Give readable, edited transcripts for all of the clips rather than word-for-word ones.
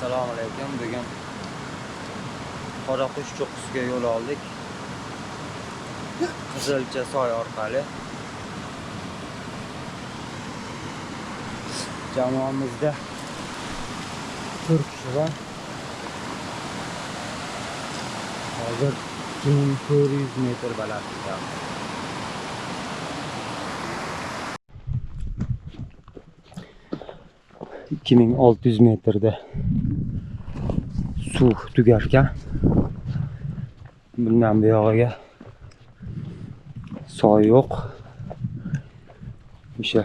Assalomu alaykum. Bugun Qoraqush cho'qqisiga yo'l oldik. Qizilcha soy orqali. Jamoamizda 4 kishi bor. Hozir 2400 metr balandlikda. ...2600 metrda suv tugarkan. Bundan bu yog'iga soy yo'q. O'sha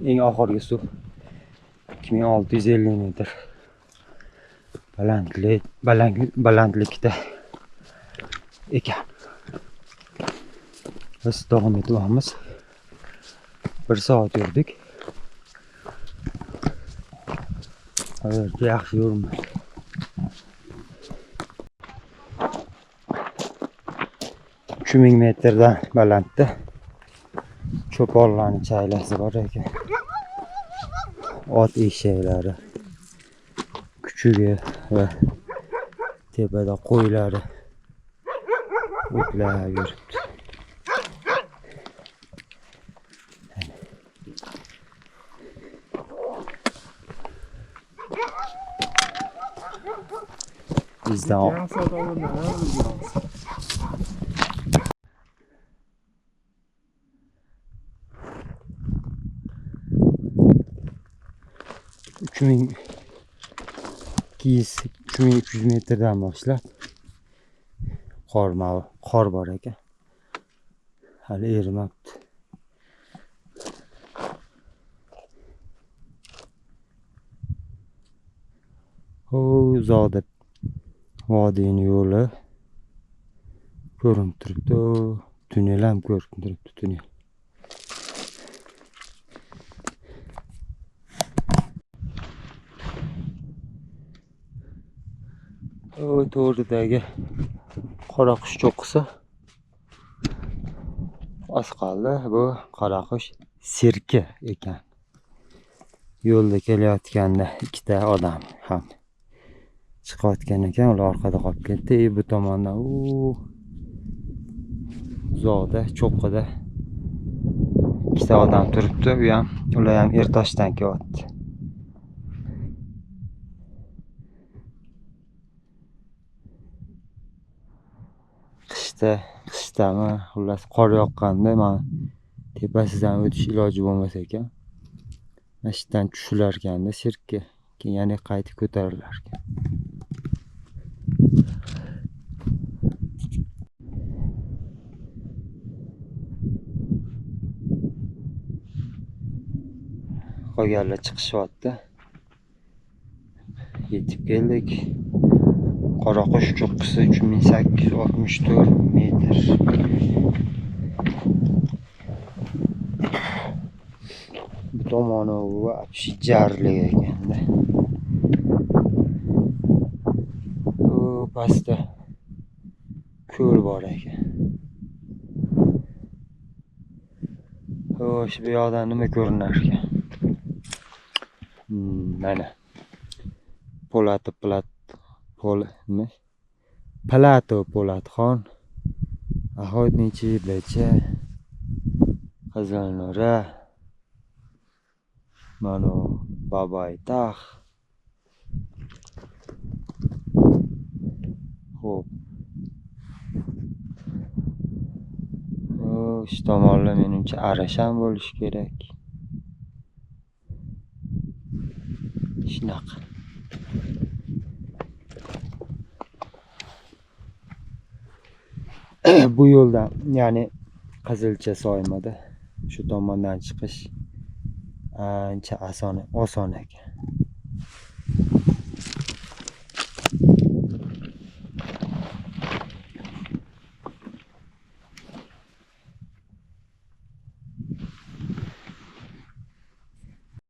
eng oxirgi suv 2650 metr balandlikda ekan. Biz davom etyapmiz. 1 soat yurdik. Hozircha yaxshi yuribmiz. ...3000 metrdan balandda cho'ponlarning chaylasi bor ekan. Ot eshaklari, kuchugi va tepada qo'ylari o'tlab yuribdi. Bizdan 3200-3300 metrdan boshlab qor bor ekan. Hali erimabdi. O uzoqda vodiyning yo'li ko'rinib turibdi. Tunnel ham ko'rinib turibdi, tunnel. O to'g'ridagi Qoraqush cho'qqisi oz qoldi. Bu Qoraqush sirki ekan. Yo'lda kelayotganda ikkita odam ham chiqayotgan ekan, ular orqada qolib ketdi. Bu tomondan uzoqda cho'qqida ikkita odam turibdi. Ular ham Ertoshdan kelyapti. Qishdami, xullas qor yoqqanda men tepasidan o'tish iloji bo'lmas ekan. Mashinadan tushilar ekanda sirkka, keyin yana qaytib ko'tarilar ekan. Qolganlar chiqishyapti. Yetib keldik. Qoraqush cho'qqisi 3864 metr. Bu tomoni вообще jarlik ekanda. Bu pastda ko'l bor ekan. Xo'sh, bu yoqdan nima ko'rinar ekan? Mana Plato Po'latxon, Охотничий BC, Qizilnura, mana Babaytag. Xo'p. Shu tomonlar menimcha Arashan bo'lishi kerak. Shunaqa. Bu yo'ldan, ya'ni Qizilcha soymada shu tomondan chiqish ancha oson ekan.